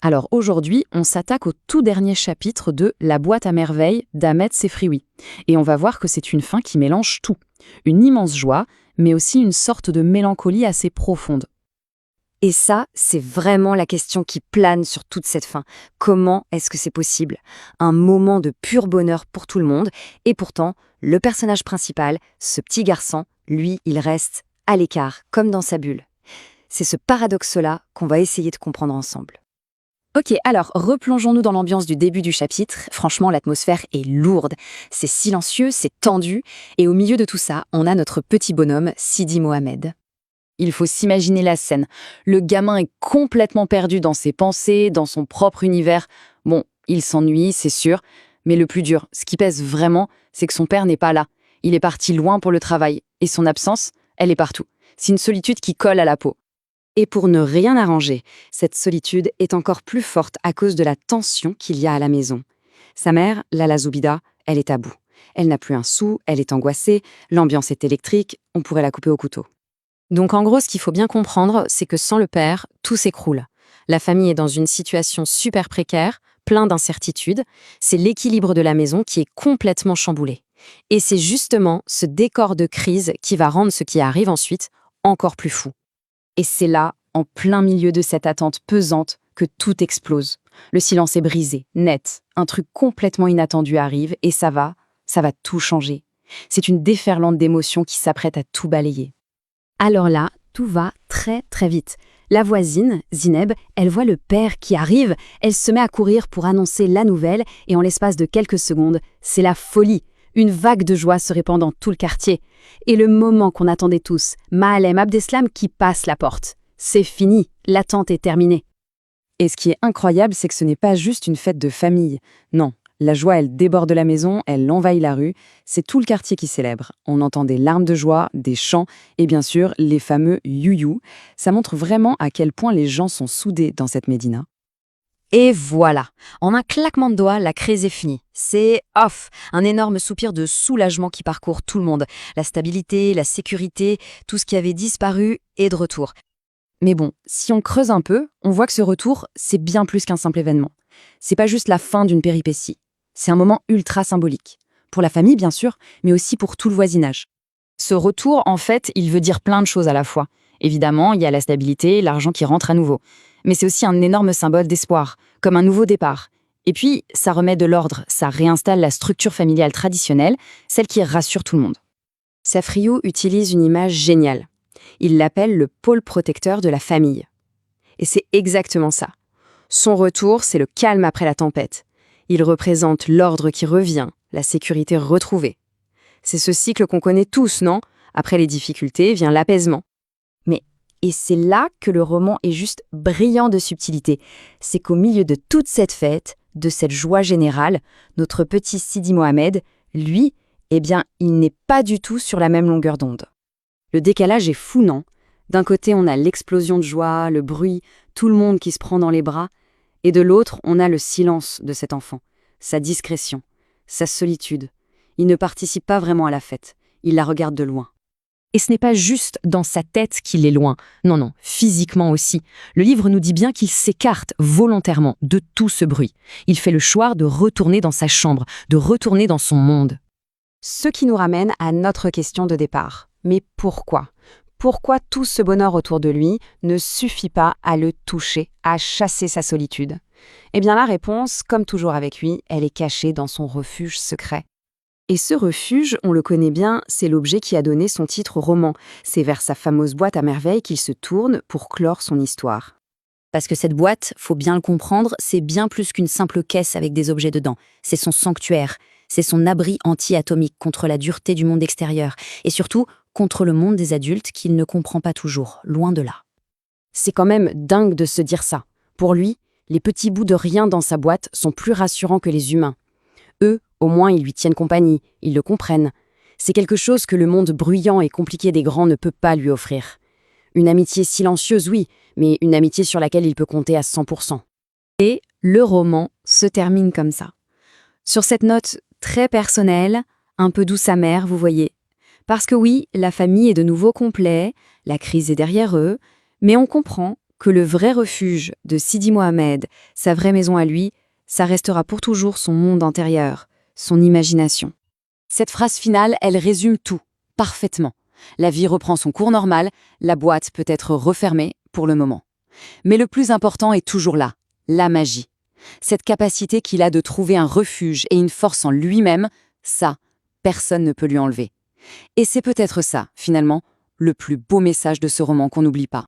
Alors aujourd'hui, on s'attaque au tout dernier chapitre de La boîte à merveilles d'Ahmed Sefrioui. Et on va voir que c'est une fin qui mélange tout. Une immense joie, mais aussi une sorte de mélancolie assez profonde. Et ça, c'est vraiment la question qui plane sur toute cette fin. Comment est-ce que c'est possible? Un moment de pur bonheur pour tout le monde, et pourtant, le personnage principal, ce petit garçon, lui, il reste à l'écart, comme dans sa bulle. C'est ce paradoxe-là qu'on va essayer de comprendre ensemble. Ok, alors replongeons-nous dans l'ambiance du début du chapitre. Franchement, l'atmosphère est lourde. C'est silencieux, c'est tendu, et au milieu de tout ça, on a notre petit bonhomme, Sidi Mohamed. Il faut s'imaginer la scène. Le gamin est complètement perdu dans ses pensées, dans son propre univers. Bon, il s'ennuie, c'est sûr, mais le plus dur, ce qui pèse vraiment, c'est que son père n'est pas là. Il est parti loin pour le travail, et son absence, elle est partout. C'est une solitude qui colle à la peau. Et pour ne rien arranger, cette solitude est encore plus forte à cause de la tension qu'il y a à la maison. Sa mère, Lala Zoubida, elle est à bout. Elle n'a plus un sou, elle est angoissée, l'ambiance est électrique, on pourrait la couper au couteau. Donc en gros, ce qu'il faut bien comprendre, c'est que sans le père, tout s'écroule. La famille est dans une situation super précaire, plein d'incertitudes. C'est l'équilibre de la maison qui est complètement chamboulé. Et c'est justement ce décor de crise qui va rendre ce qui arrive ensuite encore plus fou. Et c'est là, en plein milieu de cette attente pesante, que tout explose. Le silence est brisé, net. Un truc complètement inattendu arrive et ça va tout changer. C'est une déferlante d'émotions qui s'apprête à tout balayer. Alors là, tout va très très vite. La voisine, Zineb, elle voit le père qui arrive, elle se met à courir pour annoncer la nouvelle et en l'espace de quelques secondes, c'est la folie. Une vague de joie se répand dans tout le quartier. Et le moment qu'on attendait tous, Mahalem Abdeslam qui passe la porte. C'est fini, l'attente est terminée. Et ce qui est incroyable, c'est que ce n'est pas juste une fête de famille. Non, la joie, elle déborde la maison, elle envahit la rue. C'est tout le quartier qui célèbre. On entend des larmes de joie, des chants et bien sûr les fameux you-you. Ça montre vraiment à quel point les gens sont soudés dans cette médina. Et voilà, en un claquement de doigts, la crise est finie. C'est off, un énorme soupir de soulagement qui parcourt tout le monde. La stabilité, la sécurité, tout ce qui avait disparu est de retour. Mais bon, si on creuse un peu, on voit que ce retour, c'est bien plus qu'un simple événement. C'est pas juste la fin d'une péripétie. C'est un moment ultra symbolique. Pour la famille, bien sûr, mais aussi pour tout le voisinage. Ce retour, en fait, il veut dire plein de choses à la fois. Évidemment, il y a la stabilité, l'argent qui rentre à nouveau. Mais c'est aussi un énorme symbole d'espoir, comme un nouveau départ. Et puis, ça remet de l'ordre, ça réinstalle la structure familiale traditionnelle, celle qui rassure tout le monde. Sefrioui utilise une image géniale. Il l'appelle le pôle protecteur de la famille. Et c'est exactement ça. Son retour, c'est le calme après la tempête. Il représente l'ordre qui revient, la sécurité retrouvée. C'est ce cycle qu'on connaît tous, non? Après les difficultés vient l'apaisement. Et c'est là que le roman est juste brillant de subtilité. C'est qu'au milieu de toute cette fête, de cette joie générale, notre petit Sidi Mohamed, lui, eh bien, il n'est pas du tout sur la même longueur d'onde. Le décalage est fou, non? D'un côté, on a l'explosion de joie, le bruit, tout le monde qui se prend dans les bras, et de l'autre, on a le silence de cet enfant, sa discrétion, sa solitude. Il ne participe pas vraiment à la fête, il la regarde de loin. Et ce n'est pas juste dans sa tête qu'il est loin, non, physiquement aussi. Le livre nous dit bien qu'il s'écarte volontairement de tout ce bruit. Il fait le choix de retourner dans sa chambre, de retourner dans son monde. Ce qui nous ramène à notre question de départ. Mais pourquoi? Pourquoi tout ce bonheur autour de lui ne suffit pas à le toucher, à chasser sa solitude? Eh bien la réponse, comme toujours avec lui, elle est cachée dans son refuge secret. Et ce refuge, on le connaît bien, c'est l'objet qui a donné son titre au roman. C'est vers sa fameuse boîte à merveilles qu'il se tourne pour clore son histoire. Parce que cette boîte, faut bien le comprendre, c'est bien plus qu'une simple caisse avec des objets dedans. C'est son sanctuaire, c'est son abri anti-atomique contre la dureté du monde extérieur, et surtout contre le monde des adultes qu'il ne comprend pas toujours, loin de là. C'est quand même dingue de se dire ça. Pour lui, les petits bouts de rien dans sa boîte sont plus rassurants que les humains. Eux, au moins, ils lui tiennent compagnie, ils le comprennent. C'est quelque chose que le monde bruyant et compliqué des grands ne peut pas lui offrir. Une amitié silencieuse, oui, mais une amitié sur laquelle il peut compter à 100%. Et le roman se termine comme ça. Sur cette note très personnelle, un peu douce amère, vous voyez. Parce que oui, la famille est de nouveau complète, la crise est derrière eux, mais on comprend que le vrai refuge de Sidi Mohamed, sa vraie maison à lui, ça restera pour toujours son monde intérieur, son imagination. Cette phrase finale, elle résume tout, parfaitement. La vie reprend son cours normal, la boîte peut être refermée pour le moment. Mais le plus important est toujours là, la magie. Cette capacité qu'il a de trouver un refuge et une force en lui-même, ça, personne ne peut lui enlever. Et c'est peut-être ça, finalement, le plus beau message de ce roman qu'on n'oublie pas.